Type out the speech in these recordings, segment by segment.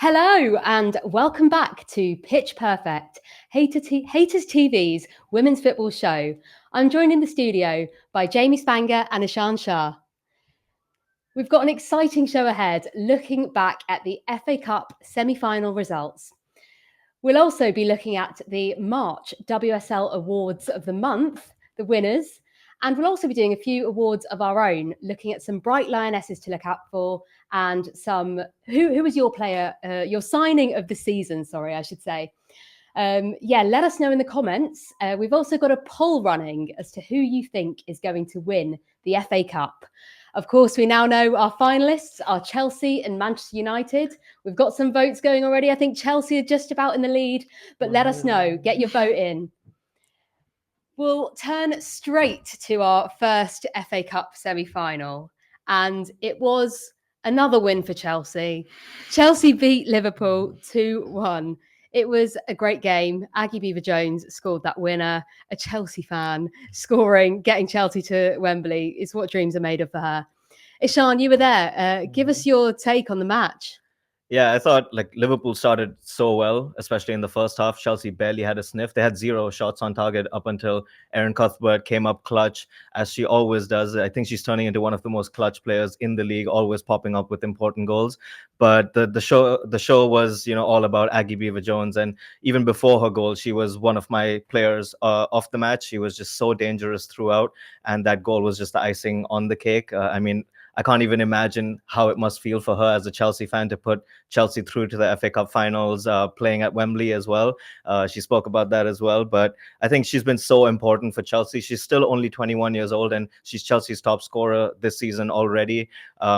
Hello and welcome back to Pitch Perfect, Haters TV's women's football show. I'm joined in the studio by Jamie Spangher and Ishan Shah. We've got an exciting show ahead, looking back at the FA Cup semi-final results. We'll also be looking at the March WSL Awards of the month, the winners, and we'll also be doing a few awards of our own, looking at some bright Lionesses to look out for and some, who was your player, your signing of the season, sorry, I should say. Let us know in the comments. We've also got a poll running as to who you think is going to win the FA Cup. Of course, we now know our finalists are Chelsea and Manchester United. We've got some votes going already. I think Chelsea are just about in the lead, but let us know. Get your vote in. We'll turn straight to our first FA Cup semi-final, and it was another win for Chelsea. Chelsea beat Liverpool 2-1. It was a great game. Aggie Beever-Jones scored that winner. A Chelsea fan scoring, getting Chelsea to Wembley is what dreams are made of for her. Ishan, you were there. Give us your take on the match. Yeah, I thought Liverpool started so well, especially in the first half. Chelsea barely had a sniff. They had 0 shots on target up until Erin Cuthbert came up clutch, as she always does. I think she's turning into one of the most clutch players in the league, always popping up with important goals. But the show was, all about Aggie Beever-Jones. And even before her goal, she was one of my players of the match. She was just so dangerous throughout. And that goal was just the icing on the cake. I can't even imagine how it must feel for her as a Chelsea fan to put Chelsea through to the FA Cup finals, playing at Wembley as well. She spoke about that as well. But I think she's been so important for Chelsea. She's still only 21 years old, and she's Chelsea's top scorer this season already.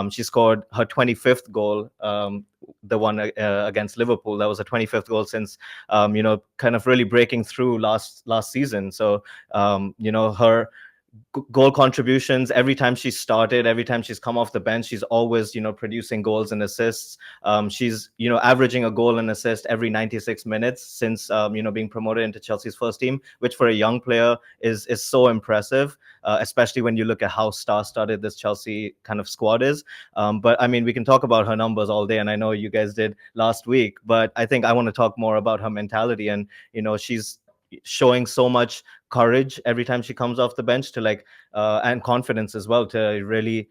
She scored her 25th goal, the one against Liverpool. That was her 25th goal since, kind of really breaking through last season. So, her goal contributions every time she started, every time she's come off the bench, she's always producing goals and assists. She's averaging a goal and assist every 96 minutes since being promoted into Chelsea's first team, which for a young player is so impressive, especially when you look at how star-studded this Chelsea kind of squad is. But I mean, we can talk about her numbers all day, and I know you guys did last week, but I think I want to talk more about her mentality. And she's showing so much courage every time she comes off the bench to and confidence as well to really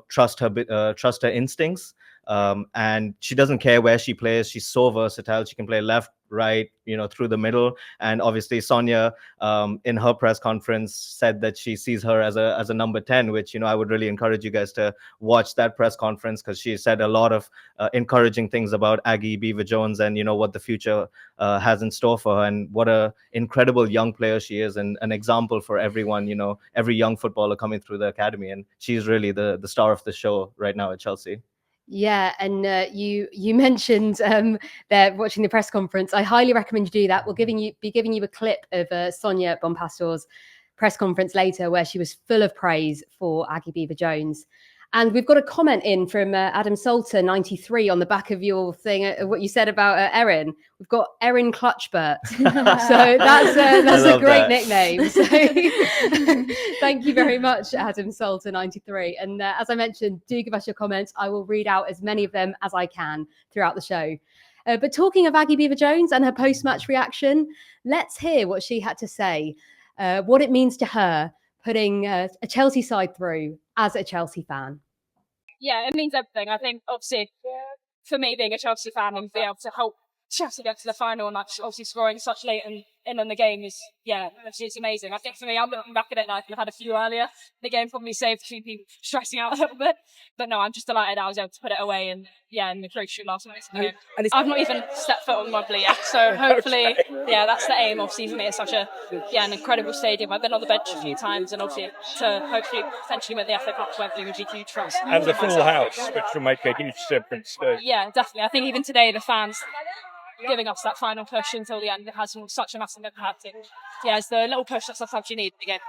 trust her instincts, and she doesn't care where she plays. She's so versatile. She can play left, right, through the middle. And obviously Sonia, in her press conference, said that she sees her as a number 10, which I would really encourage you guys to watch that press conference, because she said a lot of encouraging things about Aggie Beever-Jones and what the future has in store for her, and what a incredible young player she is, and an example for everyone, every young footballer coming through the academy. And she's really the star of the show right now at Chelsea. Yeah, and you mentioned they're watching the press conference. I highly recommend you do that. We'll be giving you a clip of Sonia Bompastor's press conference later, where she was full of praise for Aggie Beever-Jones. And we've got a comment in from Adam Salter 93 on the back of your thing, what you said about Erin. We've got Erin Clutchbert. So that's a great nickname. So thank you very much, Adam Salter 93. And as I mentioned, do give us your comments. I will read out as many of them as I can throughout the show. But talking of Aggie Beever-Jones and her post-match reaction, let's hear what she had to say, what it means to her putting a Chelsea side through as a Chelsea fan. Yeah, it means everything. I think, obviously, for me, being a Chelsea fan and being able to help Chelsea get to the final, and obviously scoring such late in the game is, it's amazing. I think for me, I'm looking back at it now. I could have had a few earlier. The game probably saved a few people stressing out a little bit. But no, I'm just delighted I was able to put it away in the crucial last minutes of the game. I've not even stepped foot on Wembley yet. So hopefully, that's the aim. Obviously, for me, it's such an incredible stadium. I've been on the bench a few times, and obviously to hopefully potentially win the FA Cup to Wembley would be huge for us. And the full house, which will make a huge difference too. Yeah, definitely. I think even today, the fans giving us that final push until the end, it has such a massive impact. It's the little push that sometimes you need again.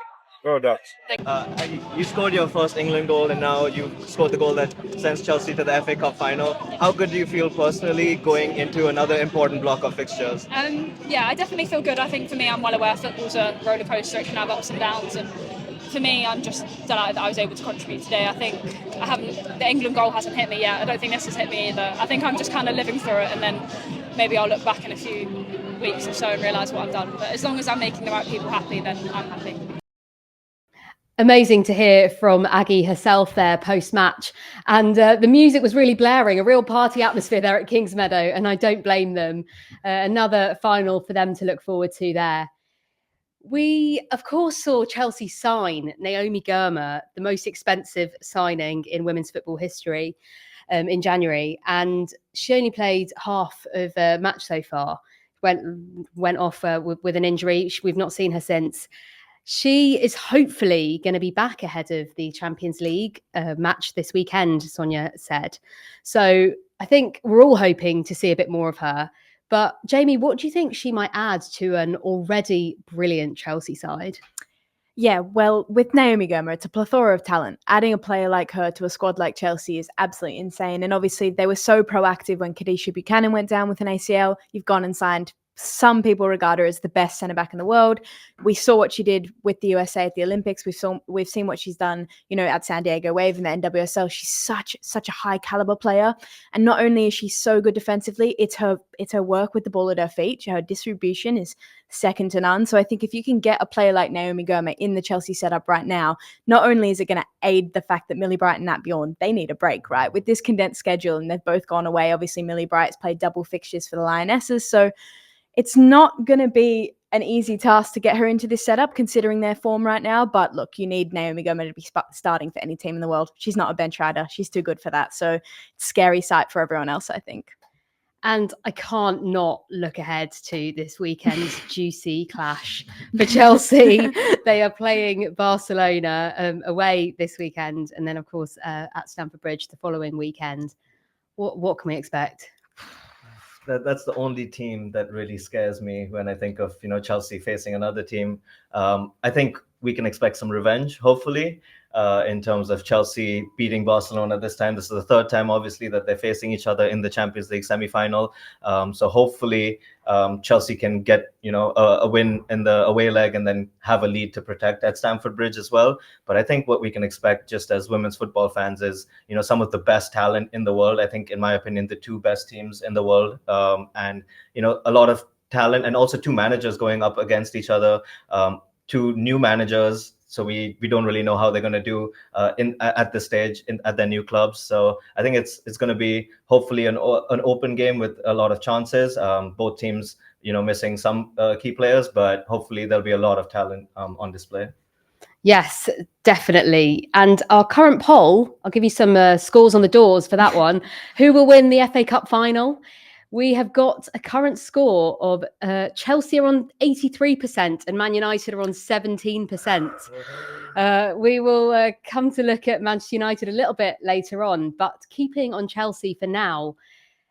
Well done. You scored your first England goal, and now you scored the goal that sends Chelsea to the FA Cup final. How good do you feel personally going into another important block of fixtures? I definitely feel good. I think for me, I'm well aware football's a roller coaster. It can have ups and downs, and for me, I'm just delighted that I was able to contribute today. I think the England goal hasn't hit me yet. I don't think this has hit me either. I think I'm just kind of living through it, and then maybe I'll look back in a few weeks or so and realise what I've done. But as long as I'm making the right people happy, then I'm happy. Amazing to hear from Aggie herself there post-match. And the music was really blaring, a real party atmosphere there at Kingsmeadow, and I don't blame them. Another final for them to look forward to there. We, of course, saw Chelsea sign Naomi Girma, the most expensive signing in women's football history, in January. And she only played half of a match so far. Went off with an injury. We've not seen her since. She is hopefully going to be back ahead of the Champions League match this weekend, Sonia said. So I think we're all hoping to see a bit more of her. But Jamie, what do you think she might add to an already brilliant Chelsea side? Yeah, well, with Naomi Girma, it's a plethora of talent. Adding a player like her to a squad like Chelsea is absolutely insane. And obviously, they were so proactive when Kadisha Buchanan went down with an ACL. You've gone and signed. Some people regard her as the best centre-back in the world. We saw what she did with the USA at the Olympics. We've seen what she's done, at San Diego Wave and the NWSL. She's such a high caliber player. And not only is she so good defensively, it's her work with the ball at her feet. Her distribution is second to none. So I think if you can get a player like Naomi Girma in the Chelsea setup right now, not only is it going to aid the fact that Millie Bright and Nat Bjorn, they need a break, right? With this condensed schedule, and they've both gone away. Obviously, Millie Bright's played double fixtures for the Lionesses. So it's not going to be an easy task to get her into this setup, considering their form right now. But look, you need Naomi Girma to be starting for any team in the world. She's not a bench rider. She's too good for that. So it's a scary sight for everyone else, I think. And I can't not look ahead to this weekend's juicy clash for Chelsea. They are playing Barcelona away this weekend. And then, of course, at Stamford Bridge the following weekend. What can we expect? That's the only team that really scares me when I think of Chelsea facing another team. I think we can expect some revenge, hopefully, in terms of Chelsea beating Barcelona this time. This is the third time, obviously, that they're facing each other in the Champions League semi-final. So hopefully Chelsea can get a win in the away leg and then have a lead to protect at Stamford Bridge as well. But I think what we can expect just as women's football fans is some of the best talent in the world. I think, in my opinion, the two best teams in the world, and a lot of talent, and also two managers going up against each other, two new managers. So we don't really know how they're going to do at this stage at their new clubs. So I think it's going to be hopefully an open game with a lot of chances. Both teams, missing some key players, but hopefully there'll be a lot of talent on display. Yes, definitely. And our current poll, I'll give you some scores on the doors for that one. Who will win the FA Cup final? We have got a current score of Chelsea are on 83% and Man United are on 17%. We will come to look at Manchester United a little bit later on, but keeping on Chelsea for now,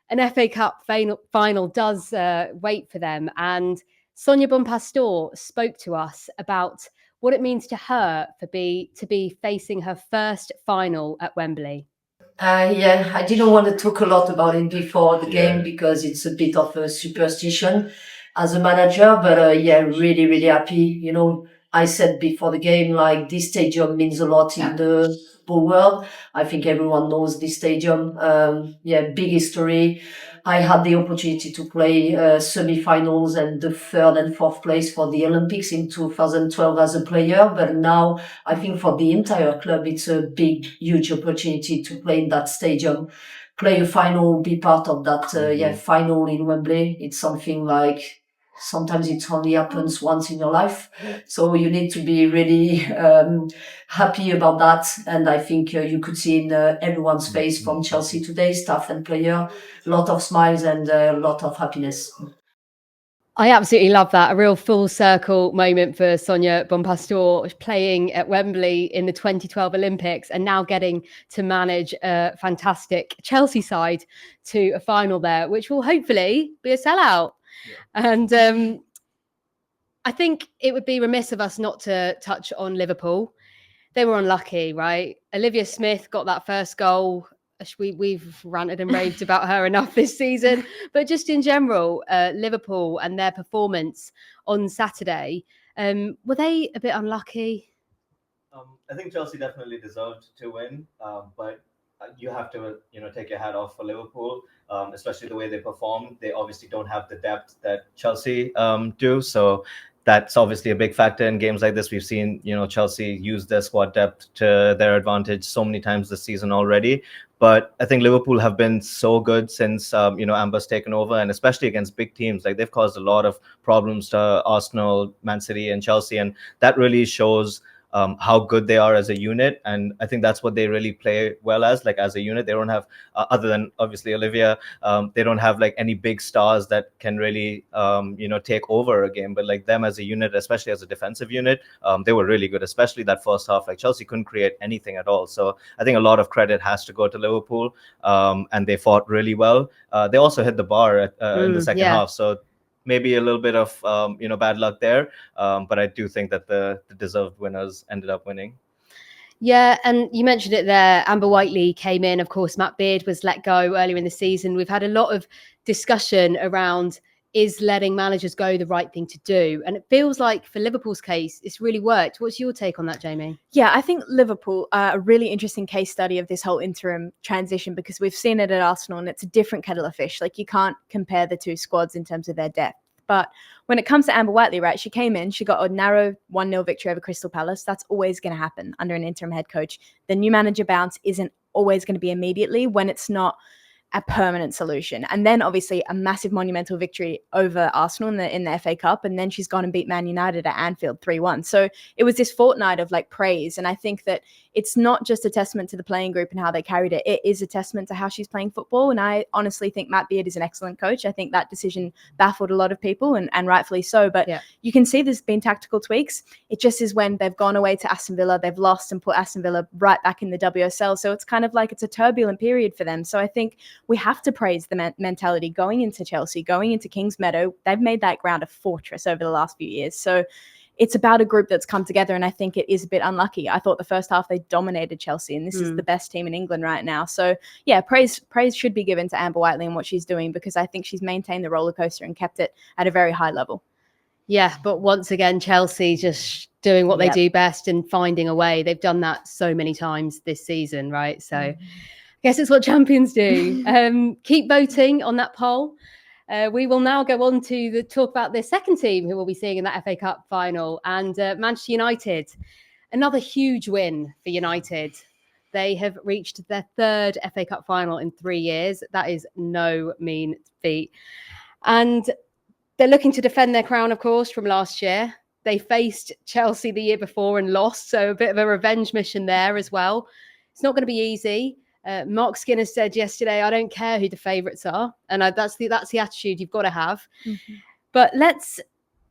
an FA Cup final does wait for them. And Sonia Bompastor spoke to us about what it means to her to be facing her first final at Wembley. Yeah, I didn't want to talk a lot about it before the game because it's a bit of a superstition as a manager, but really, really happy. I said before the game, like, this stadium means a lot in the football world. I think everyone knows this stadium. Big history. I had the opportunity to play semi-finals and the third and fourth place for the Olympics in 2012 as a player. But now I think for the entire club, it's a big, huge opportunity to play in that stadium, play a final, be part of that final in Wembley. It's something like, sometimes it only happens once in your life. So you need to be really happy about that. And I think you could see in everyone's face from Chelsea today, staff and player, a lot of smiles and a lot of happiness. I absolutely love that. A real full circle moment for Sonia Bompastor, playing at Wembley in the 2012 Olympics and now getting to manage a fantastic Chelsea side to a final there, which will hopefully be a sellout. Yeah. And I think it would be remiss of us not to touch on Liverpool. They were unlucky, right? Olivia Smith got that first goal. We've ranted and raved about her enough this season, but just in general, Liverpool and their performance on Saturday, were they a bit unlucky? I think Chelsea definitely deserved to win, but you have to, take your hat off for Liverpool, especially the way they performed. They obviously don't have the depth that Chelsea do, so that's obviously a big factor in games like this. We've seen, Chelsea use their squad depth to their advantage so many times this season already. But I think Liverpool have been so good since, Amber's taken over, and especially against big teams. Like, they've caused a lot of problems to Arsenal, Man City, and Chelsea, and that really shows how good they are as a unit. And I think that's what they really play well as a unit. They don't have, other than obviously Olivia, they don't have like any big stars that can really, take over a game. But like them as a unit, especially as a defensive unit, they were really good, especially that first half. Like, Chelsea couldn't create anything at all. So I think a lot of credit has to go to Liverpool, and they fought really well. They also hit the bar in the second half. So maybe a little bit of bad luck there, but I do think that the deserved winners ended up winning. Yeah, and you mentioned it there. Amber Whiteley came in. Of course, Matt Beard was let go earlier in the season. We've had a lot of discussion around, is letting managers go the right thing to do? And it feels like for Liverpool's case, it's really worked. What's your take on that, Jamie? Yeah, I think Liverpool are a really interesting case study of this whole interim transition, because we've seen it at Arsenal and it's a different kettle of fish. Like, you can't compare the two squads in terms of their depth. But when it comes to Amber Whiteley, right, she came in, she got a narrow 1-0 victory over Crystal Palace. That's always going to happen under an interim head coach. The new manager bounce isn't always going to be immediately when it's not a permanent solution. And then obviously a massive monumental victory over Arsenal in the FA Cup. And then she's gone and beat Man United at Anfield 3-1. So it was this fortnight of like praise. And I think that it's not just a testament to the playing group and how they carried it. It is a testament to how she's playing football. And I honestly think Matt Beard is an excellent coach. I think that decision baffled a lot of people, and rightfully so. But you can see there's been tactical tweaks. It just is when they've gone away to Aston Villa, they've lost and put Aston Villa right back in the WSL. So it's kind of like it's a turbulent period for them. So I think we have to praise the mentality going into Chelsea, going into Kingsmeadow. They've made that ground a fortress over the last few years. So it's about a group that's come together, and I think it is a bit unlucky. I thought the first half they dominated Chelsea, and this is the best team in England right now. So yeah, praise should be given to Amber Whiteley and what she's doing, because I think she's maintained the roller coaster and kept it at a very high level. Yeah, but once again, Chelsea just doing what they do best and finding a way. They've done that so many times this season, right? So I guess it's what champions do. Keep voting on that poll. We will now go on to talk about the second team who we'll be seeing in that FA Cup final, and Manchester United. Another huge win for United. They have reached their third FA Cup final in 3 years. That is no mean feat. And they're looking to defend their crown, of course, from last year. They faced Chelsea the year before and lost, so a bit of a revenge mission there as well. It's not going to be easy. Marc Skinner said yesterday, I don't care who the favourites are. And that's the attitude you've got to have. Mm-hmm. But let's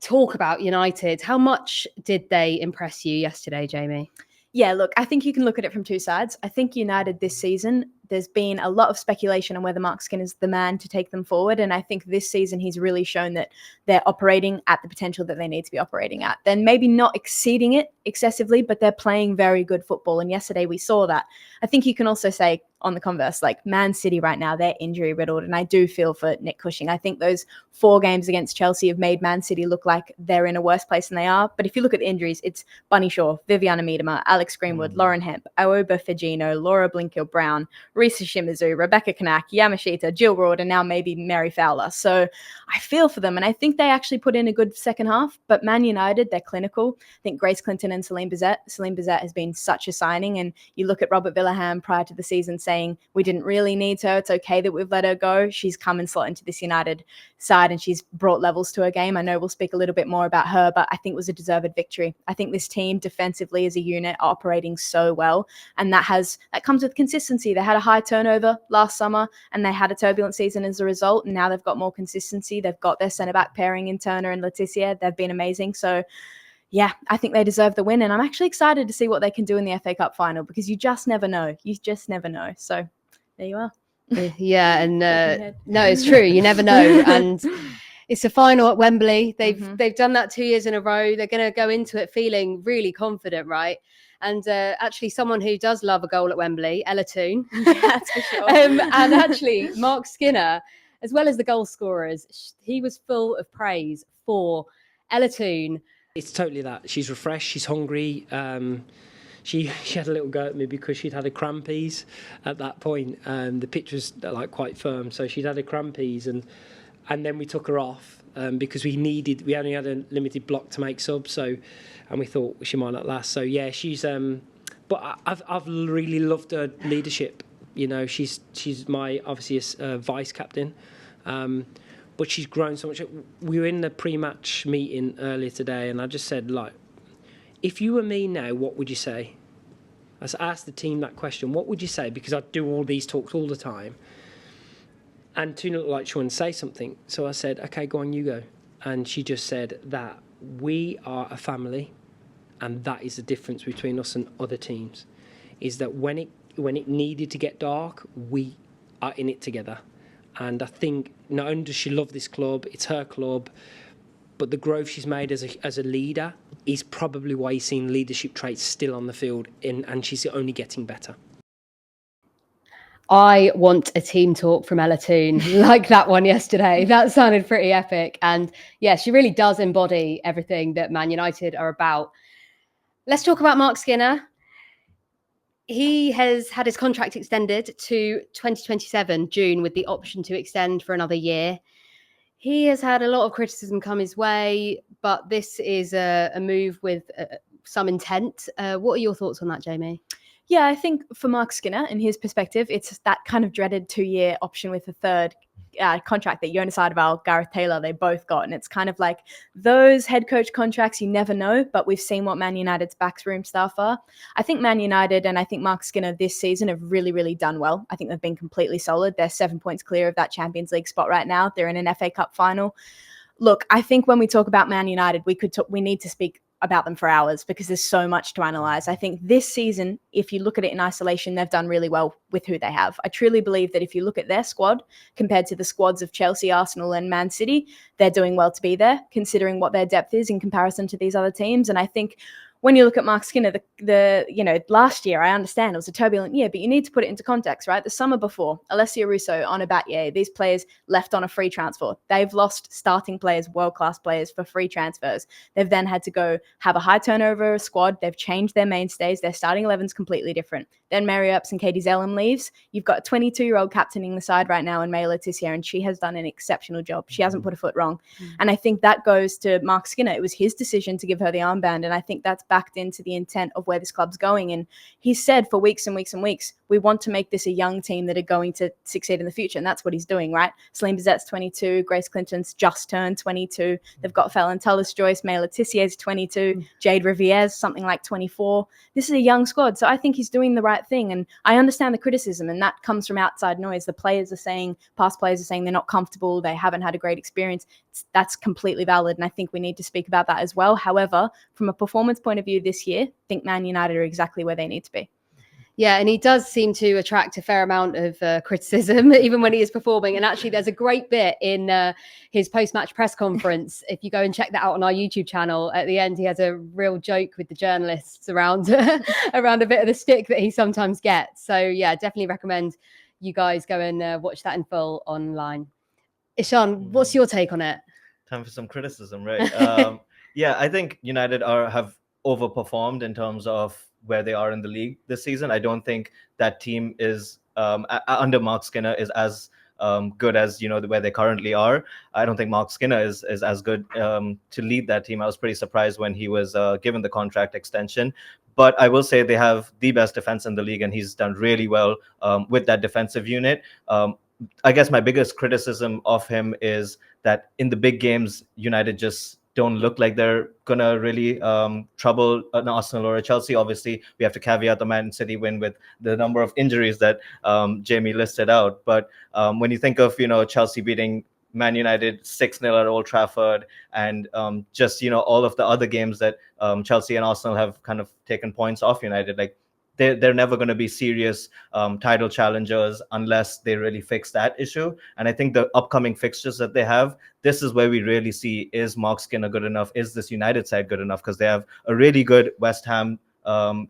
talk about United. How much did they impress you yesterday, Jamie? Yeah, look, I think you can look at it from two sides. I think United this season, there's been a lot of speculation on whether Marc Skinner is the man to take them forward. And I think this season he's really shown that they're operating at the potential that they need to be operating at. Then maybe not exceeding it excessively, but they're playing very good football. And yesterday we saw that. I think you can also say on the converse, like Man City right now, they're injury riddled. And I do feel for Nick Cushing. I think those 4 games against Chelsea have made Man City look like they're in a worse place than they are. But if you look at the injuries, it's Bunny Shaw, Viviana Miedema, Alex Greenwood, Lauren Hemp, Aoba Fegino, Laura Blinkill-Brown, Risa Shimizu, Rebecca Kanak, Yamashita, Jill Ward, and now maybe Mary Fowler. So I feel for them. And I think they actually put in a good second half. But Man United, they're clinical. I think Grace Clinton and Celin Bizet has been such a signing. And you look at Robert Villahan prior to the season saying, we didn't really need her. It's okay that we've let her go. She's come and slot into this United side and she's brought levels to her game. I know we'll speak a little bit more about her, but I think it was a deserved victory. I think this team defensively as a unit are operating so well. And that comes with consistency. They had a high turnover last summer and they had a turbulent season as a result. And now they've got more consistency. They've got their centre-back pairing in Turner and Leticia. They've been amazing. So yeah, I think they deserve the win. And I'm actually excited to see what they can do in the FA Cup final, because you just never know. You just never know. So there you are. Yeah, and no, it's true. You never know. And it's a final at Wembley. They've done that 2 years in a row. They're going to go into it feeling really confident, right? And actually, someone who does love a goal at Wembley, Ella Toone. That's for sure. And actually, Marc Skinner, as well as the goal scorers, he was full of praise for Ella Toone. It's totally that. She's refreshed. She's hungry. she had a little go at me because she'd had a crampies at that point. The pitch was like quite firm, so she'd had a crampies, and then we took her off because we only had a limited block to make subs, and we thought she might not last. So yeah, she's but I've really loved her leadership. You know, she's my obviously vice captain. But she's grown so much. We were in the pre-match meeting earlier today, and I just said, like, if you were me now, what would you say? I asked the team that question. What would you say? Because I do all these talks all the time. And Toone looked like she wanted to say something. So I said, okay, go on, you go. And she just said that we are a family, and that is the difference between us and other teams, is that when it needed to get dark, we are in it together. And I think not only does she love this club, it's her club, but the growth she's made as a leader is probably why you're seeing leadership traits still on the field, and she's only getting better. I want a team talk from Ella Toone like that one yesterday. That sounded pretty epic. And yeah, she really does embody everything that Man United are about. Let's talk about Marc Skinner. He has had his contract extended to 2027, June, with the option to extend for another year. He has had a lot of criticism come his way, but this is a move with some intent. What are your thoughts on that, Jamie? Yeah, I think for Marc Skinner, in his perspective, it's that kind of dreaded 2-year option with a third contract that Jonas Eidevall, Gareth Taylor, they both got. And it's kind of like those head coach contracts, you never know, but we've seen what Man United's backroom staff are. I think Man United and I think Marc Skinner this season have really, really done well. I think they've been completely solid. They're 7 points clear of that Champions League spot right now. They're in an FA Cup final. Look, I think when we talk about Man United, we need to speak about them for hours because there's so much to analyze. I think this season, if you look at it in isolation, they've done really well with who they have. I truly believe that if you look at their squad compared to the squads of Chelsea, Arsenal and Man City, they're doing well to be there, considering what their depth is in comparison to these other teams. And I think when you look at Marc Skinner, the last year, I understand it was a turbulent year, but you need to put it into context, right? The summer before, Alessia Russo, Ona Batye, these players left on a free transfer. They've lost starting players, world-class players for free transfers. They've then had to go have a high turnover squad. They've changed their mainstays. Their starting 11's completely different. Then Mary Earps and Katie Zellum leaves. You've got a 22-year-old captaining the side right now in May Letizia, and she has done an exceptional job. She hasn't put a foot wrong. And I think that goes to Marc Skinner. It was his decision to give her the armband, and I think that's backed into the intent of where this club's going. And he's said for weeks and weeks and weeks, we want to make this a young team that are going to succeed in the future. And that's what he's doing, right? Celin Bizet's 22, Grace Clinton's just turned 22. They've got Fallon Tullis-Joyce, May Letizier's 22, Jade Rivier's something like 24. This is a young squad. So I think he's doing the right thing. And I understand the criticism, and that comes from outside noise. The players are saying, past players are saying they're not comfortable. They haven't had a great experience. That's completely valid. And I think we need to speak about that as well. However, from a performance point of view this year, I think Man United are exactly where they need to be. Yeah, and he does seem to attract a fair amount of criticism, even when he is performing. And actually, there's a great bit in his post-match press conference. If you go and check that out on our YouTube channel, at the end, he has a real joke with the journalists around around a bit of the stick that he sometimes gets. So yeah, definitely recommend you guys go and watch that in full online. Ishan, what's your take on it? Time for some criticism, right? Yeah, I think United have overperformed in terms of where they are in the league this season. I don't think that team is under Marc Skinner is as good as where they currently are. I don't think Marc Skinner is as good to lead that team. I was pretty surprised when he was given the contract extension. But I will say they have the best defense in the league, and he's done really well with that defensive unit. I guess my biggest criticism of him is that in the big games, United just don't look like they're gonna really trouble an Arsenal or a Chelsea. Obviously, we have to caveat the Man City win with the number of injuries that Jamie listed out. But when you think of Chelsea beating Man United 6-0 at Old Trafford, and just all of the other games that Chelsea and Arsenal have kind of taken points off United, like they're never going to be serious title challengers unless they really fix that issue. And I think the upcoming fixtures that they have, this is where we really see, is Marc Skinner good enough? Is this United side good enough? Because they have a really good West Ham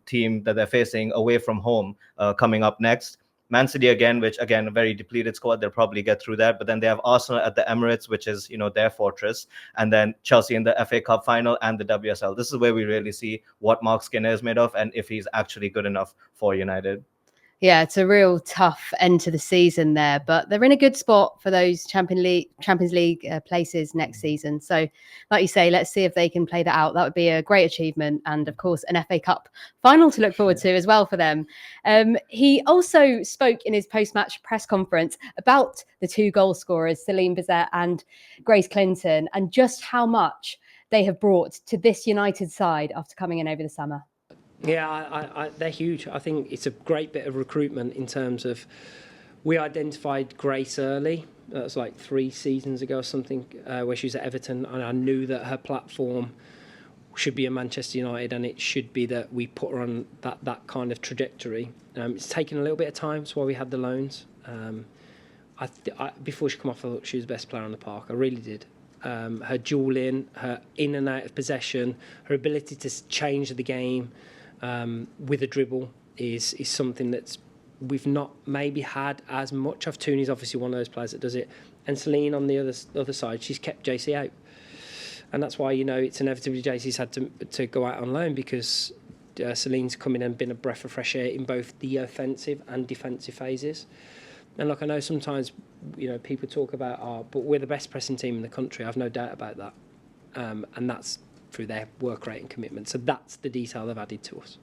team that they're facing away from home coming up next. Man City again, which again, a very depleted squad. They'll probably get through that. But then they have Arsenal at the Emirates, which is, their fortress. And then Chelsea in the FA Cup final and the WSL. This is where we really see what Marc Skinner is made of and if he's actually good enough for United. Yeah, it's a real tough end to the season there, but they're in a good spot for those Champions League places next season. So, like you say, let's see if they can play that out. That would be a great achievement, and of course, an FA Cup final to look forward to as well for them. He also spoke in his post-match press conference about the two goal scorers, Celin Bizet and Grace Clinton, and just how much they have brought to this United side after coming in over the summer. Yeah, they're huge. I think it's a great bit of recruitment in terms of we identified Grace early. That was like 3 seasons ago or something, where she was at Everton, and I knew that her platform should be a Manchester United, and it should be that we put her on that kind of trajectory. It's taken a little bit of time. That's why we had the loans. Before she came off, I thought she was the best player on the park. I really did. Her dueling, her in and out of possession, her ability to change the game with a dribble is something that's we've not maybe had as much of. Toone is obviously one of those players that does it, and Celin on the other side, she's kept JC out, and that's why it's inevitably JC's had to go out on loan, because Celin's come in and been a breath of fresh air in both the offensive and defensive phases. And look, I know sometimes people talk about but we're the best pressing team in the country. I've no doubt about that, and that's through their work rate and commitment. So that's the detail they've added to us.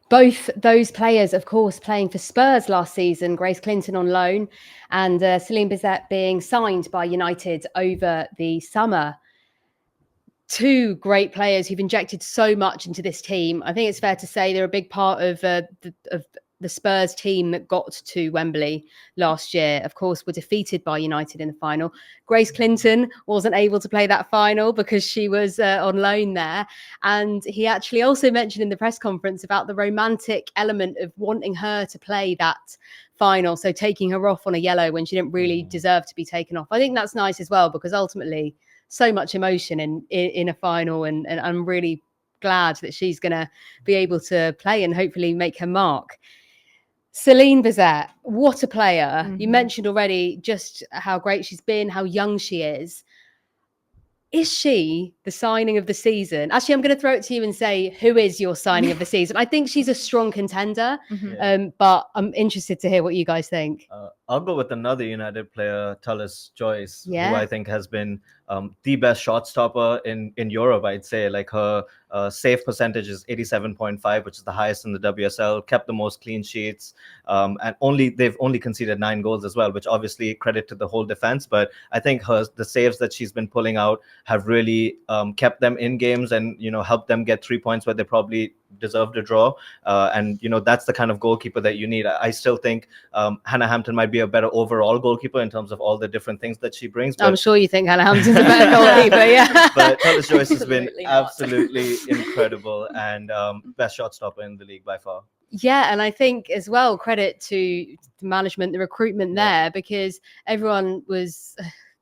Both those players, of course, playing for Spurs last season, Grace Clinton on loan and Celin Bizet being signed by United over the summer. Two great players who've injected so much into this team. I think it's fair to say they're a big part of the Spurs team that got to Wembley last year. Of course, were defeated by United in the final. Grace Clinton wasn't able to play that final because she was on loan there. And he actually also mentioned in the press conference about the romantic element of wanting her to play that final. So taking her off on a yellow when she didn't really deserve to be taken off. I think that's nice as well, because ultimately so much emotion in a final. And I'm really glad that she's going to be able to play and hopefully make her mark. Celin Bizet, what a player. Mm-hmm. You mentioned already just how great she's been, how young she is. Is she the signing of the season? Actually, I'm going to throw it to you and say, who is your signing of the season? I think she's a strong contender, but I'm interested to hear what you guys think. I'll go with another United player, Tullis Joyce, who I think has been the best shot stopper in Europe, I'd say. Like her save percentage is 87.5, which is the highest in the WSL, kept the most clean sheets, and they've only conceded 9 goals as well, which obviously credit to the whole defense. But I think the saves that she's been pulling out have really kept them in games and, helped them get 3 points where they probably deserved a draw. And that's the kind of goalkeeper that you need. I still think Hannah Hampton might be a better overall goalkeeper in terms of all the different things that she brings. I'm sure you think Hannah Hampton's a better goalkeeper, yeah. But Tullis Joyce has been absolutely incredible and best shot stopper in the league by far. Yeah, and I think as well, credit to the management, the recruitment there, because everyone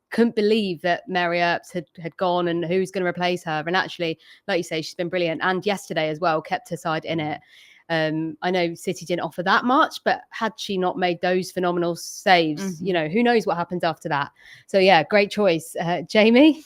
couldn't believe that Mary Earps had gone and who's going to replace her. And actually, like you say, she's been brilliant. And yesterday as well, kept her side in it. I know City didn't offer that much, but had she not made those phenomenal saves, who knows what happens after that. So yeah, great choice. Jamie?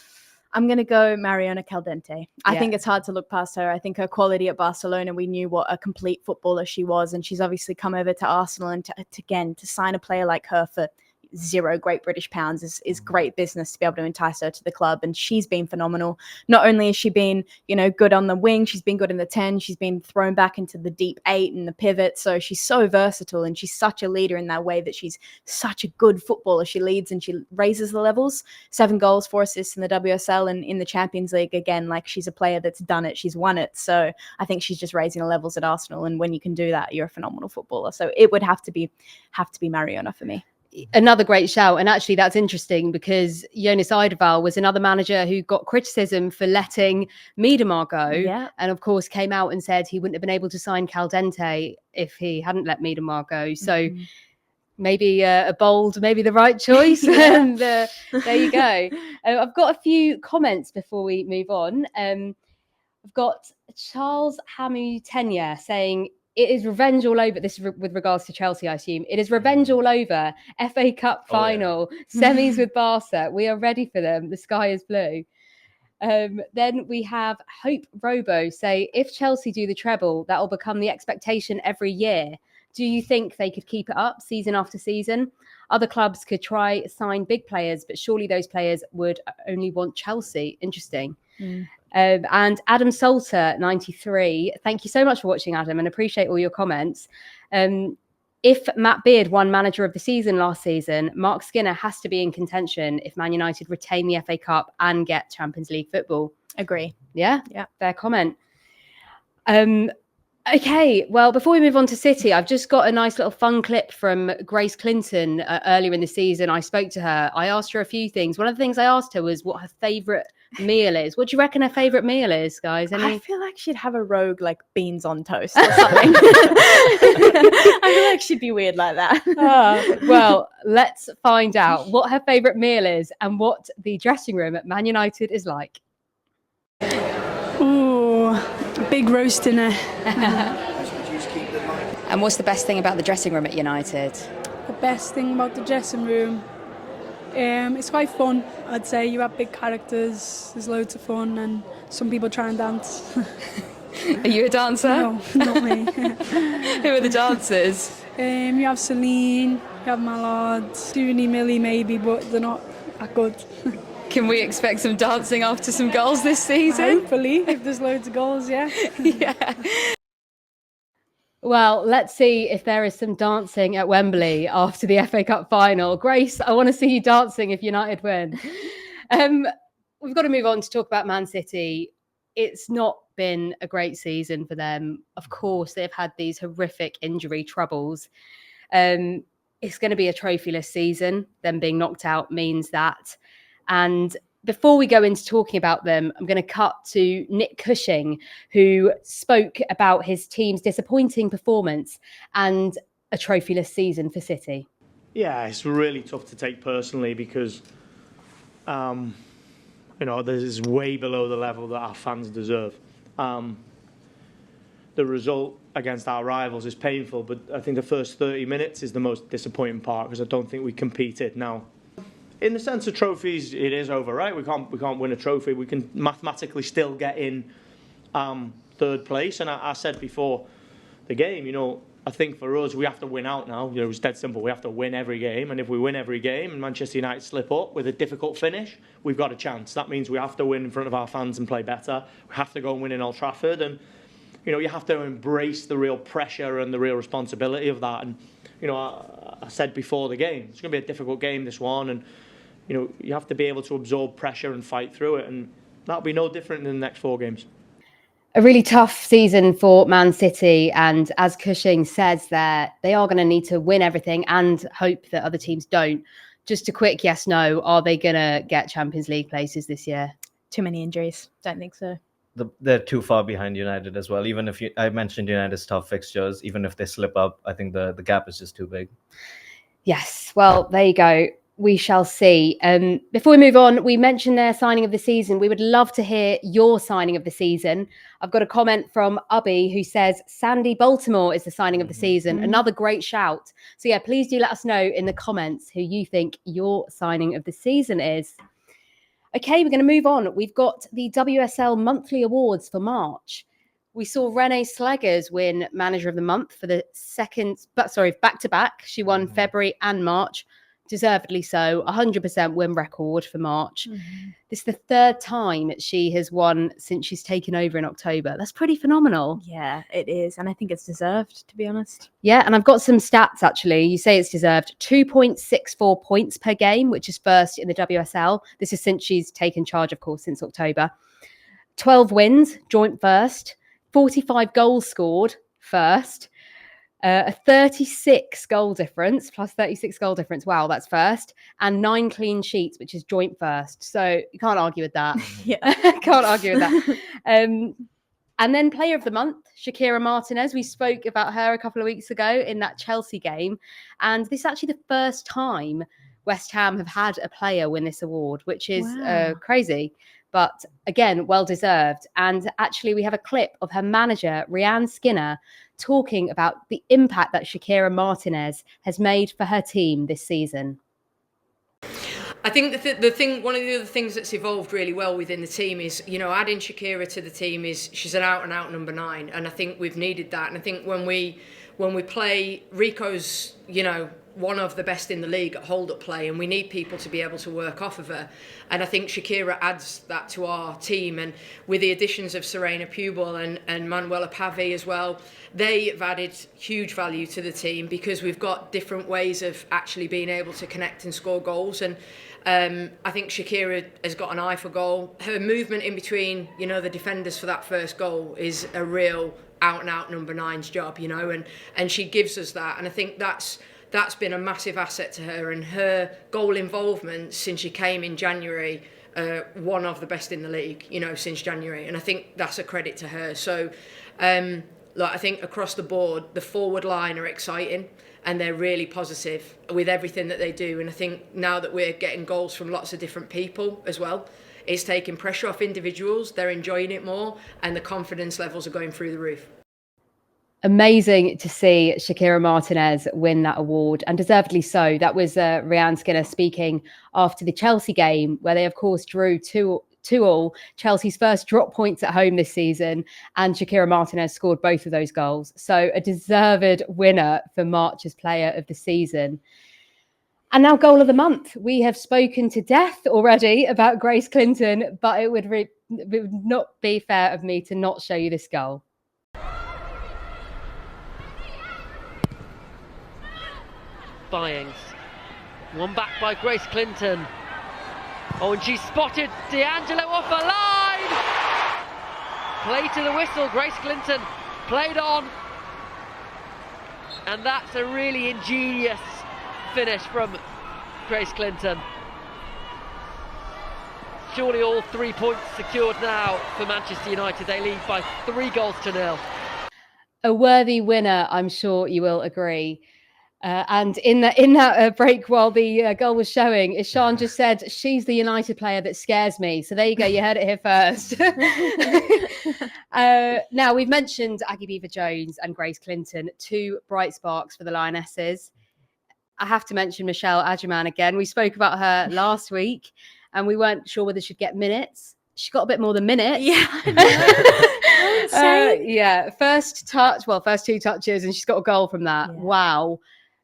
I'm going to go Mariona Caldente. I think it's hard to look past her. I think her quality at Barcelona, we knew what a complete footballer she was. And she's obviously come over to Arsenal, and to sign a player like her for £0 Great British pounds is great business to be able to entice her to the club. And she's been phenomenal. Not only has she been, good on the wing, she's been good in the 10, she's been thrown back into the deep 8 and the pivot. So she's so versatile, and she's such a leader in that way that she's such a good footballer. She leads and she raises the levels. 7 goals, 4 assists in the WSL and in the Champions League. Again, like, she's a player that's done it. She's won it. So I think she's just raising the levels at Arsenal. And when you can do that, you're a phenomenal footballer. So it would have to be Mariona for me. Another great shout. And actually that's interesting because Jonas Eidevall was another manager who got criticism for letting Miedemar go, and of course came out and said he wouldn't have been able to sign Caldente if he hadn't let Miedemar go. So maybe a bold, maybe the right choice. And there you go. I've got a few comments before we move on. I've got Charles Hamu Tenya saying, it is revenge all over. This is with regards to Chelsea, I assume. It is revenge all over. FA Cup final, semis with Barca. We are ready for them. The sky is blue. Then we have Hope Robo say, if Chelsea do the treble, that will become the expectation every year. Do you think they could keep it up season after season? Other clubs could try sign big players, but surely those players would only want Chelsea. Interesting. And Adam Salter, 93. Thank you so much for watching, Adam, and appreciate all your comments. If Matt Beard won Manager of the Season last season, Marc Skinner has to be in contention if Man United retain the FA Cup and get Champions League football. Agree. Yeah, fair comment. Okay, well, before we move on to City, I've just got a nice little fun clip from Grace Clinton earlier in the season. I spoke to her. I asked her a few things. One of the things I asked her was what her favourite meal is. What do you reckon her favourite meal is, guys? I feel like she'd have a rogue like beans on toast or something. I feel like she'd be weird like that. Well, let's find out what her favourite meal is and what the dressing room at Man United is like. Ooh, a big roast dinner. And what's the best thing about the dressing room at United? The best thing about the dressing room, it's quite fun. I'd say you have big characters. There's loads of fun, and some people try and dance. Are you a dancer? No, not me. Who are the dancers? You have Celin, you have Mallard, Toone, Millie maybe, but they're not that good. Can we expect some dancing after some goals this season? Hopefully, if there's loads of goals, yeah. Yeah. Well, let's see if there is some dancing at Wembley after the FA Cup final. Grace, I want to see you dancing if United win. We've got to move on to talk about Man City. It's not been a great season for them. Of course, they've had these horrific injury troubles. It's going to be a trophyless season. Them being knocked out means that. And before we go into talking about them, I'm going to cut to Nick Cushing, who spoke about his team's disappointing performance and a trophyless season for City. Yeah, it's really tough to take personally because, this is way below the level that our fans deserve. The result against our rivals is painful, but I think the first 30 minutes is the most disappointing part because I don't think we competed. Now, in the sense of trophies, it is over, right? We can't win a trophy. We can mathematically still get in third place. And I said before the game, I think for us, we have to win out now. It's dead simple. We have to win every game. And if we win every game and Manchester United slip up with a difficult finish, we've got a chance. That means we have to win in front of our fans and play better. We have to go and win in Old Trafford. And, you have to embrace the real pressure and the real responsibility of that. And, I said before the game, it's going to be a difficult game, this one. And, you have to be able to absorb pressure and fight through it. And that'll be no different in the next 4 games. A really tough season for Man City. And as Cushing says there, they are going to need to win everything and hope that other teams don't. Just a quick yes, no. Are they going to get Champions League places this year? Too many injuries. Don't think so. They're too far behind United as well. Even if I mentioned United's tough fixtures, even if they slip up, I think the gap is just too big. Yes. Well, there you go. We shall see. Before we move on, we mentioned their signing of the season. We would love to hear your signing of the season. I've got a comment from Ubby who says Sandy Baltimore is the signing of the season. Another great shout. So yeah, please do let us know in the comments who you think your signing of the season is. Okay, we're going to move on. We've got the WSL monthly awards for March. We saw Renee Sleggers win Manager of the Month for the back-to-back. She won February and March. Deservedly so, 100% win record for March. This is the 3rd time she has won since she's taken over in October. That's pretty phenomenal. Yeah, it is. And I think it's deserved, to be honest. Yeah, and I've got some stats, actually. You say it's deserved. 2.64 points per game, which is first in the WSL. This is since she's taken charge, of course, since October. 12 wins, joint first. 45 goals scored, first. A 36 goal difference, plus 36 goal difference. Wow, that's first. And 9 clean sheets, which is joint first. So you can't argue with that. Yeah. Can't argue with that. And then Player of the Month, Shakira Martinez. We spoke about her a couple of weeks ago in that Chelsea game. And this is actually the first time West Ham have had a player win this award, which is crazy. but again, well deserved. And actually, we have a clip of her manager, Marc Skinner, talking about the impact that Shakira Martinez has made for her team this season. I think the thing, one of the other things that's evolved really well within the team is, you know, adding Shakira to the team is she's an out and out number 9, and I think we've needed that. And I think when we play, Rico's, you know, one of the best in the league at hold-up play, and we need people to be able to work off of her. And I think Shakira adds that to our team. And with the additions of Serena Pubel and Manuela Pavey as well, they have added huge value to the team because we've got different ways of actually being able to connect and score goals. And I think Shakira has got an eye for goal. Her movement in between, you know, the defenders for that first goal is a real out-and-out number 9's job, you know, and she gives us that. And I think that's been a massive asset to her, and her goal involvement since she came in January, one of the best in the league, you know, since January. And I think that's a credit to her. So, I think across the board, the forward line are exciting and they're really positive with everything that they do. And I think now that we're getting goals from lots of different people as well, it's taking pressure off individuals, they're enjoying it more, and the confidence levels are going through the roof. Amazing to see Shakira Martinez win that award, and deservedly so. That was Marc Skinner speaking after the Chelsea game, where they, of course, drew 2-2, Chelsea's first drop points at home this season, and Shakira Martinez scored both of those goals. So a deserved winner for March's Player of the Season. And now Goal of the Month. We have spoken to death already about Grace Clinton, but it would not be fair of me to not show you this goal. Byings. One back by Grace Clinton. Oh, and she spotted D'Angelo off a line! Play to the whistle, Grace Clinton played on. And that's a really ingenious finish from Grace Clinton. Surely all 3 points secured now for Manchester United. They lead by 3-0. A worthy winner, I'm sure you will agree. And in that break while the goal was showing, Ishan just said, she's the United player that scares me. So there you go. You heard it here first. Now, we've mentioned Aggie Beever-Jones and Grace Clinton, 2 bright sparks for the Lionesses. I have to mention Michelle Adjeman again. We spoke about her last week and we weren't sure whether she'd get minutes. She got a bit more than minutes. Yeah. First 2 touches and she's got a goal from that. Yeah. Wow.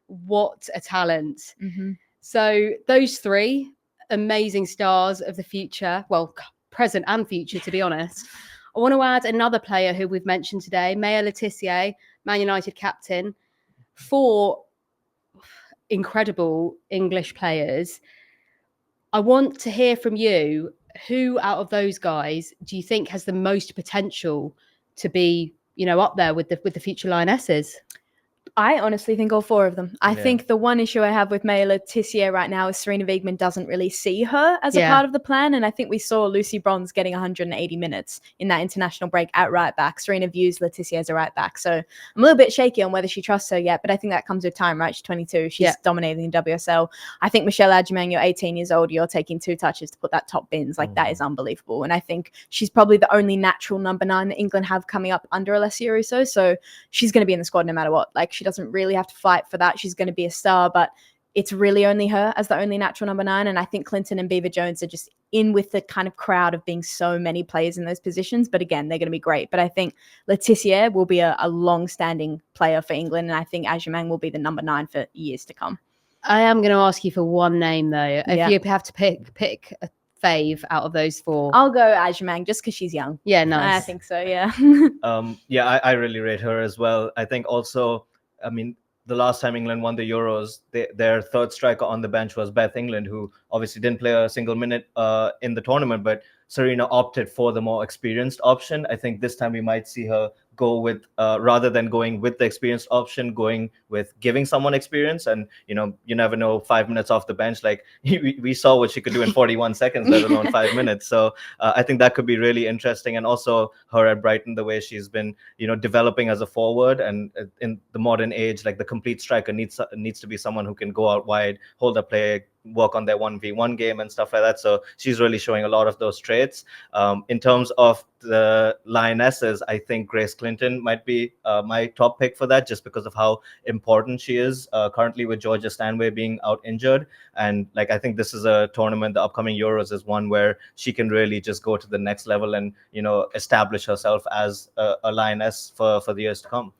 What a talent. Mm-hmm. So those 3 amazing stars of the future, well, present and future, to be honest. I want to add another player who we've mentioned today, Maya Le Tissier, Man United captain. 4 incredible English players. I want to hear from you, who out of those guys do you think has the most potential to be, you know, up there with the future Lionesses? I honestly think all 4 of them. I think the one issue I have with Maya Le Tissier right now is Sarina Wiegman doesn't really see her as a part of the plan. And I think we saw Lucy Bronze getting 180 minutes in that international break at right back. Sarina views Le Tissier as a right back. So I'm a little bit shaky on whether she trusts her yet, but I think that comes with time, right? She's 22. She's dominating the WSL. I think Michelle Adjeman, you're 18 years old. You're taking 2 touches to put that top bins. Like, that is unbelievable. And I think she's probably the only natural number 9 that England have coming up under Alessia Russo. So she's going to be in the squad no matter what. Like, she doesn't really have to fight for that. She's going to be a star, but it's really only her as the only natural number 9. And I think Clinton and Beever-Jones are just in with the kind of crowd of being so many players in those positions. But again, they're going to be great. But I think Le Tissier will be a long-standing player for England. And I think Adjeman will be the number 9 for years to come. I am going to ask you for one name, though. If you have to pick a fave out of those 4. I'll go Adjeman just because she's young. Yeah, nice. I think so, yeah. I really rate her as well. I think also, I mean, the last time England won the Euros, their 3rd striker on the bench was Beth England, who obviously didn't play a single minute in the tournament, but Sarina opted for the more experienced option. I think this time we might see her go with, rather than going with the experienced option, going with giving someone experience. And, you know, you never know, 5 minutes off the bench, like we saw what she could do in 41 seconds, let alone 5 minminutes. So I think that could be really interesting. And also her at Brighton, the way she's been, you know, developing as a forward, and in the modern age, like the complete striker needs to be someone who can go out wide, hold up play, work on their 1v1 game and stuff like that. So she's really showing a lot of those traits. In terms of the Lionesses, I think Grace Clinton might be my top pick for that, just because of how important she is currently with Georgia Stanway being out injured. And like, I think this is a tournament, the upcoming Euros is one where she can really just go to the next level and, you know, establish herself as a Lioness for the years to come.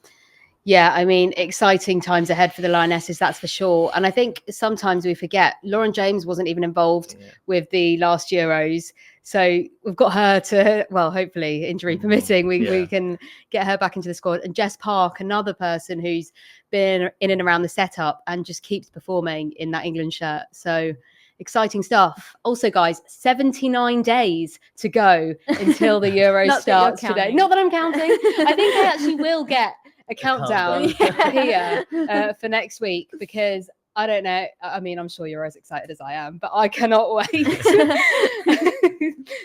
Yeah, I mean, exciting times ahead for the Lionesses, that's for sure. And I think sometimes we forget Lauren James wasn't even involved with the last Euros. So we've got her to, well, hopefully, injury permitting, we can get her back into the squad. And Jess Park, another person who's been in and around the setup and just keeps performing in that England shirt. So exciting stuff. Also, guys, 79 days to go until the Euros starts today. Not that I'm counting. I think I actually will get a countdown here for next week, because I don't know. I mean, I'm sure you're as excited as I am, but I cannot wait.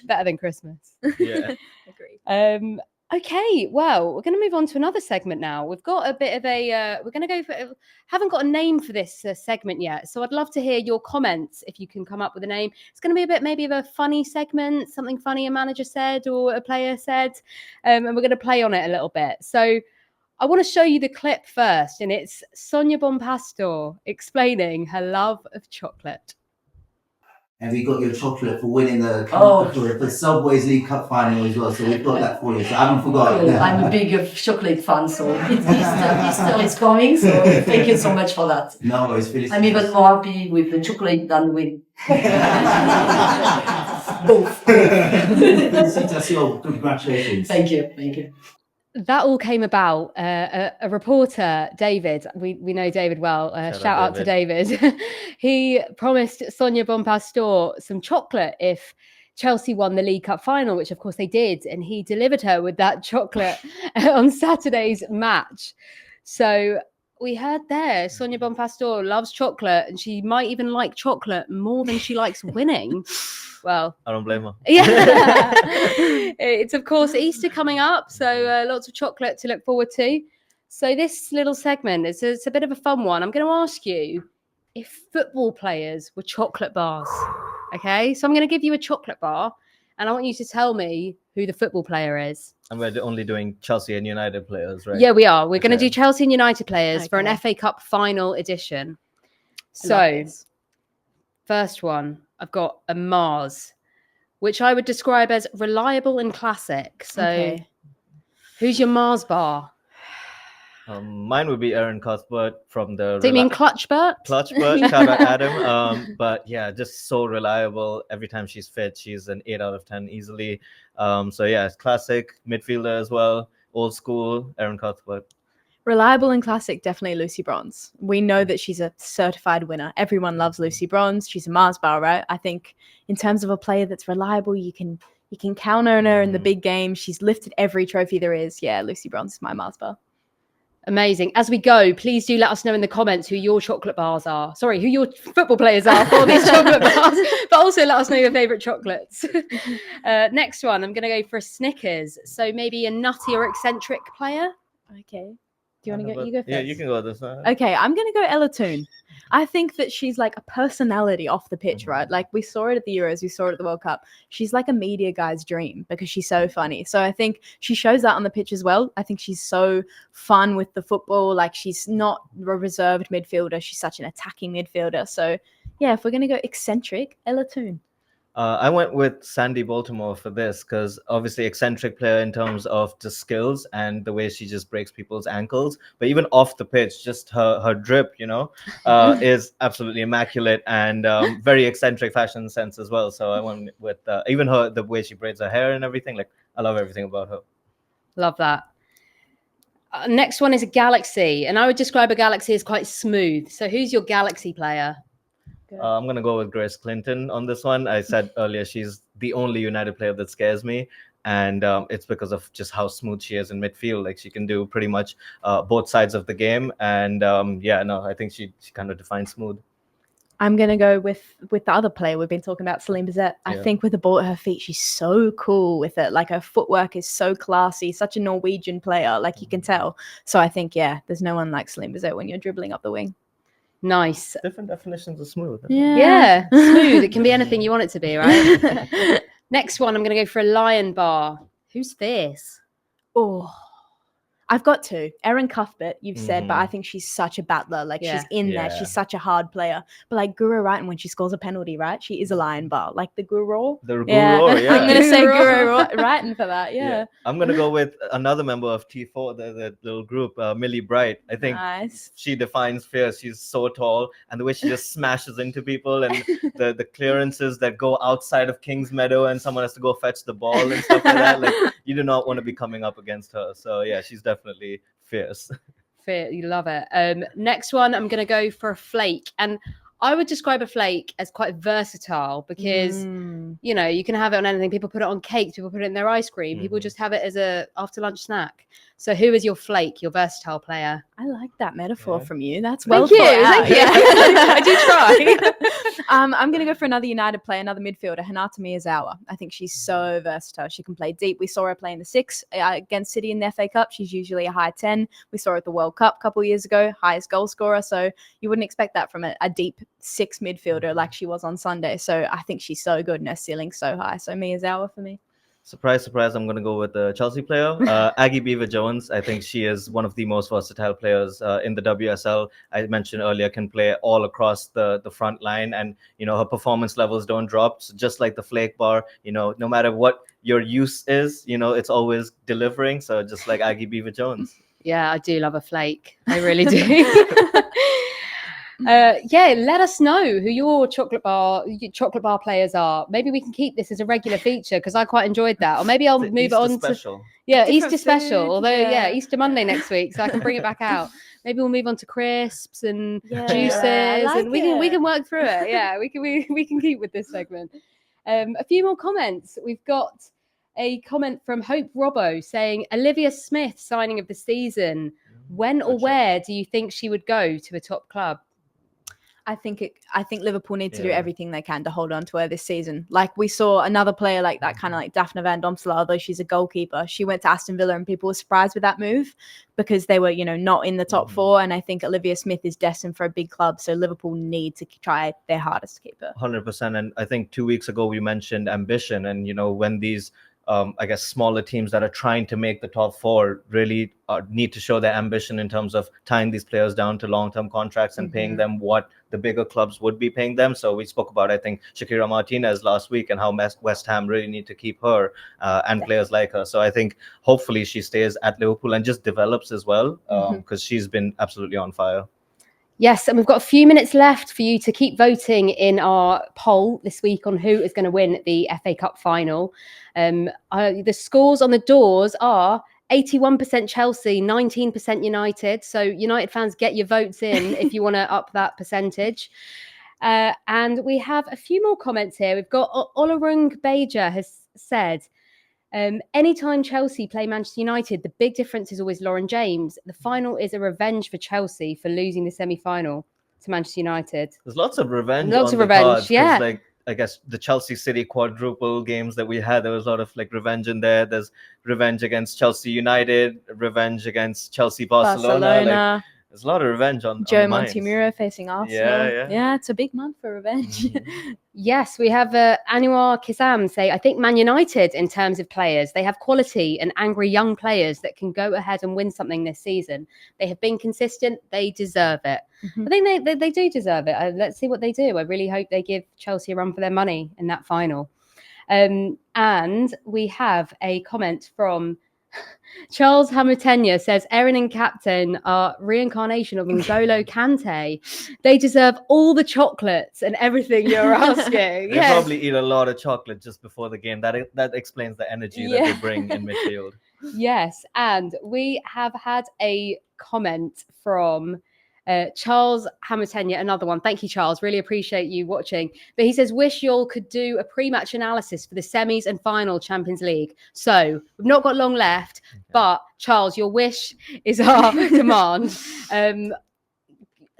Better than Christmas. Yeah. Agreed. Okay, well, we're going to move on to another segment now. We've got a bit of a, we're going to go for, haven't got a name for this segment yet. So I'd love to hear your comments if you can come up with a name. It's going to be a bit maybe of a funny segment, something funny a manager said or a player said, and we're going to play on it a little bit. So I want to show you the clip first, and it's Sonia Bompastor explaining her love of chocolate. And we got your chocolate for winning the Subway's League Cup final as well. So we've got that for you. So I haven't forgotten. Cool. I'm a big chocolate fan, so Easter is coming. So thank you so much for that. No worries. I'm even more happy with the chocolate than with both. Congratulations. Thank you. That all came about. A reporter, David, we know David well. Shout out to David. He promised Sonia Bompastor some chocolate if Chelsea won the League Cup final, which of course they did. And he delivered her with that chocolate on Saturday's match. So we heard there, Sonia Bompastor loves chocolate, and she might even like chocolate more than she likes winning. Well, I don't blame her. Yeah. It's, of course, Easter coming up, so lots of chocolate to look forward to. So this little segment, it's a bit of a fun one. I'm going to ask you if football players were chocolate bars. Okay, so I'm going to give you a chocolate bar, and I want you to tell me who the football player is. And we're only doing Chelsea and United players, right? Yeah, we are. We're going to do Chelsea and United players for an FA Cup final edition. So, first one, I've got a Mars, which I would describe as reliable and classic. So, who's your Mars bar? Mine would be Aaron Cuthbert from the... Do you mean Clutchbert? Clutchbert, shout out Adam. But yeah, just so reliable. Every time she's fit, she's an 8 out of 10 easily. So yeah, it's classic midfielder as well. Old school, Aaron Cuthbert. Reliable and classic, definitely Lucy Bronze. We know that she's a certified winner. Everyone loves Lucy Bronze. She's a Mars bar, right? I think in terms of a player that's reliable, you can count on her in the big game. She's lifted every trophy there is. Yeah, Lucy Bronze is my Mars bar. Amazing. As we go, please do let us know in the comments who your chocolate bars are. Sorry, who your football players are for these chocolate bars, but also let us know your favourite chocolates. Next one, I'm going to go for a Snickers. So maybe a nutty or eccentric player. Okay. Do you want to go? You go first. Yeah, you can go this time. Okay, I'm going to go Ella Toone. I think that she's like a personality off the pitch, right? Like we saw it at the Euros, we saw it at the World Cup. She's like a media guy's dream because she's so funny. So I think she shows that on the pitch as well. I think she's so fun with the football. Like she's not a reserved midfielder. She's such an attacking midfielder. So yeah, if we're going to go eccentric, Ella Toone. I went with Sandy Baltimore for this because obviously eccentric player in terms of the skills and the way she just breaks people's ankles. But even off the pitch, just her drip, is absolutely immaculate and very eccentric fashion sense as well. So I went with even the way she braids her hair and everything. Like I love everything about her. Love that. Next one is a Galaxy, and I would describe a Galaxy as quite smooth. So who's your Galaxy player? I'm going to go with Grace Clinton on this one. I said earlier, she's the only United player that scares me. And it's because of just how smooth she is in midfield. Like she can do pretty much both sides of the game. And I think she kind of defines smooth. I'm going to go with the other player we've been talking about, Celin Bizet. I think with the ball at her feet, she's so cool with it. Like her footwork is so classy, such a Norwegian player, like you can tell. So I think, there's no one like Celin Bizet when you're dribbling up the wing. Nice. Different definitions of smooth. Yeah. Smooth. It can be anything you want it to be, right? Next one, I'm going to go for a lion bar. Who's fierce? Oh, I've got two. Erin Cuthbert, you've said, but I think she's such a battler. Like she's in there. She's such a hard player. But like Guru Wrighton, when she scores a penalty, right? She is a lion bar. Like the Guru. The Guru, yeah. I'm going to say Guru Wrighton for that. Yeah. I'm going to go with another member of T4, the little group, Millie Bright. I think she defines fierce. She's so tall. And the way she just smashes into people and the clearances that go outside of King's Meadow and someone has to go fetch the ball and stuff like that. Like, you do not want to be coming up against her. So, yeah, she's definitely fierce. You love it. Next one, I'm going to go for a flake. And I would describe a flake as quite versatile because, you know, you can have it on anything. People put it on cake. People put it in their ice cream. People just have it as a after lunch snack. So who is your flake, your versatile player? I like that metaphor from you. That's Thank you. I do try. I'm going to go for another United player, another midfielder, Hinata Miyazawa. I think she's so versatile. She can play deep. We saw her play in the 6 against City in the FA Cup. She's usually a high 10. We saw her at the World Cup a couple of years ago, highest goal scorer. So you wouldn't expect that from a deep 6 midfielder like she was on Sunday. So I think she's so good and her ceiling's so high. So Miyazawa for me. Surprise, surprise, I'm going to go with the Chelsea player, Aggie Beever-Jones. I think she is one of the most versatile players in the WSL. I mentioned earlier, can play all across the front line and, you know, her performance levels don't drop. So just like the flake bar, you know, no matter what your use is, you know, it's always delivering. So just like Aggie Beever-Jones. Yeah, I do love a flake. I really do. Let us know who your chocolate bar players are. Maybe we can keep this as a regular feature because I quite enjoed that. Or maybe I'll move it on special. to Easter special. Although Easter Monday next week, so I can bring it back out. Maybe we'll move on to crisps and juices, and we can work through it. Yeah, we can keep with this segment. A few more comments. We've got a comment from Hope Robbo saying Olivia Smith signing of the season. When or where do you think she would go to a top club? I think Liverpool need to do everything they can to hold on to her this season. Like we saw another player like that, kind of like Daphne Van Domselaar, although she's a goalkeeper. She went to Aston Villa and people were surprised with that move because they were, you know, not in the top 4. And I think Olivia Smith is destined for a big club. So Liverpool need to try their hardest to keep her. 100%. And I think 2 weeks ago we mentioned ambition. And, you know, when these I guess smaller teams that are trying to make the top 4 really need to show their ambition in terms of tying these players down to long-term contracts and paying them what the bigger clubs would be paying them. So we spoke about, I think, Shakira Martinez last week and how West Ham really need to keep her and players like her. So I think hopefully she stays at Liverpool and just develops as well because she's been absolutely on fire. Yes, and we've got a few minutes left for you to keep voting in our poll this week on who is going to win the FA Cup final. The scores on the doors are 81% Chelsea, 19% United. So United fans, get your votes in if you want to up that percentage. And we have a few more comments here. We've got Olarung Beja has said, anytime Chelsea play Manchester United, the big difference is always Lauren James. The final is a revenge for Chelsea for losing the semi-final to Manchester United. There's lots of revenge. Cards, yeah. Like, I guess the Chelsea City quadruple games that we had, there was a lot of like revenge in there. There's revenge against Chelsea United, revenge against Chelsea Barcelona. Like, there's a lot of revenge on Joe on Montemurro facing Arsenal. Yeah, it's a big month for revenge. Yes, we have Anwar Kissam say, I think Man United, in terms of players, they have quality and angry young players that can go ahead and win something this season. They have been consistent. They deserve it. I think they do deserve it. Let's see what they do. I really hope they give Chelsea a run for their money in that final. And we have a comment from Charles Hamatenya says Erin and Captain are reincarnation of N'Golo Kante. They deserve all the chocolates and everything you're asking. They probably eat a lot of chocolate just before the game. That explains the energy that they bring in midfield. Yes, and we have had a comment from Charles Hamatenya, another one. Thank you, Charles. Really appreciate you watching. But he says, wish y'all could do a pre-match analysis for the semis and final Champions League. So we've not got long left, but Charles, your wish is our demand.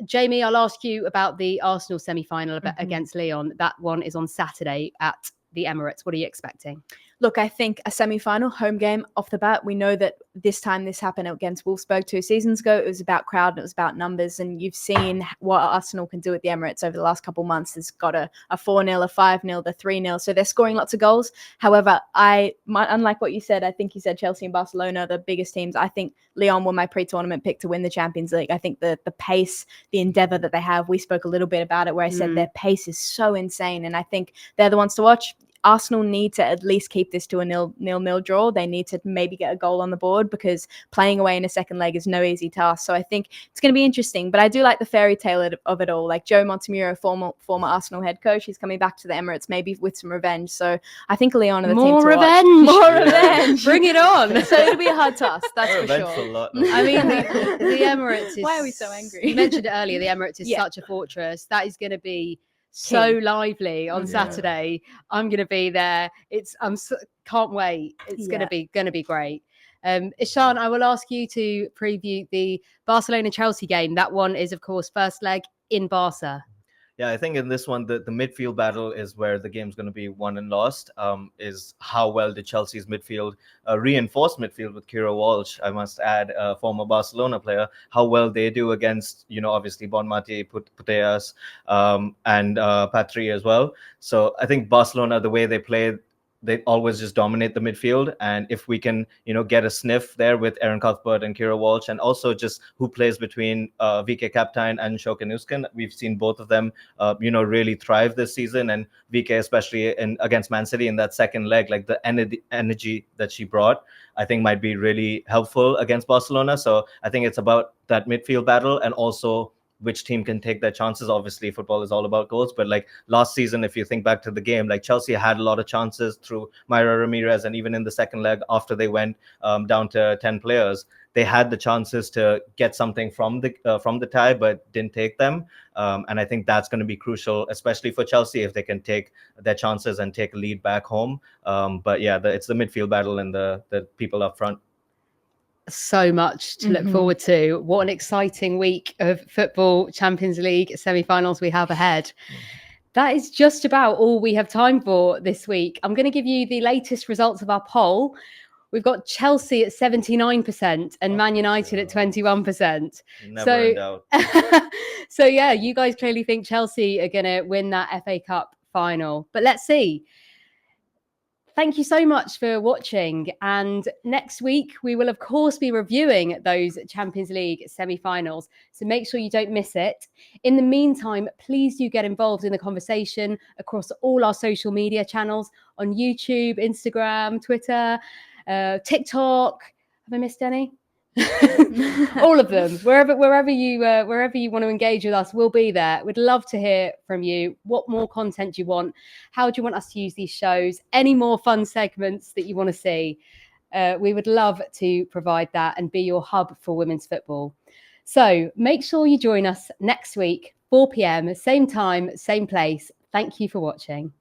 Jamie, I'll ask you about the Arsenal semi-final against Lyon. That one is on Saturday at the Emirates. What are you expecting? Look, I think a semi-final home game off the bat. We know that this happened against Wolfsburg 2 seasons ago. It was about crowd and it was about numbers. And you've seen what Arsenal can do at the Emirates over the last couple of months. It's got a 4-0, a 5-0, the 3-0. So they're scoring lots of goals. However, unlike what you said, I think you said Chelsea and Barcelona, the biggest teams. I think Lyon were my pre-tournament pick to win the Champions League. I think the pace, the endeavour that they have, we spoke a little bit about it where I said their pace is so insane. And I think they're the ones to watch. Arsenal need to at least keep this to a nil-nil draw. They need to maybe get a goal on the board because playing away in a second leg is no easy task. So I think it's going to be interesting. But I do like the fairy tale of it all. Like Joe Montemurro, former Arsenal head coach, he's coming back to the Emirates maybe with some revenge. So I think Lyon are the team to watch. More revenge. Bring it on. So it'll be a hard task, that's for sure. I mean, the Emirates is... Why are we so angry? You mentioned it earlier, the Emirates is such a fortress. That is going to be so lively on Saturday. I'm going to be there. Can't wait. It's going to be great. Ishan, I will ask you to preview the Barcelona-Chelsea game. That one is, of course, first leg in Barca. Yeah, I think in this one, the midfield battle is where the game's going to be won and lost, is how well did Chelsea's midfield, reinforced midfield with Kira Walsh, I must add, a former Barcelona player, how well they do against, obviously Bonmati, Putellas, and Patry as well. So I think Barcelona, the way they play, they always just dominate the midfield. And if we can, get a sniff there with Aaron Cuthbert and Kira Walsh, and also just who plays between VK Kaptein and Shokin Uskin, we've seen both of them, really thrive this season. And VK, especially against Man City in that second leg, like the energy that she brought, I think might be really helpful against Barcelona. So I think it's about that midfield battle and also which team can take their chances. Obviously, football is all about goals. But like last season, if you think back to the game, like Chelsea had a lot of chances through Mayra Ramirez. And even in the second leg, after they went down to 10 players, they had the chances to get something from the tie, but didn't take them. And I think that's going to be crucial, especially for Chelsea, if they can take their chances and take a lead back home. But yeah, it's the midfield battle and the people up front. So much to look forward to. What an exciting week of football Champions League semi-finals we have ahead. That is just about all we have time for this week. I'm going to give you the latest results of our poll. We've got Chelsea at 79% and Man United at 21%. Never in doubt. So yeah, you guys clearly think Chelsea are going to win that FA Cup final. But let's see. Thank you so much for watching. And next week, we will, of course, be reviewing those Champions League semi-finals. So make sure you don't miss it. In the meantime, please do get involved in the conversation across all our social media channels on YouTube, Instagram, Twitter, TikTok. Have I missed any? All of them. Wherever you want to engage with us, we'll be there. We'd love to hear from you. What more content do you want? How do you want us to use these shows? Any more fun segments that you want to see? We would love to provide that and be your hub for women's football. So make sure you join us next week, 4 p.m, same time, same place. Thank you for watching.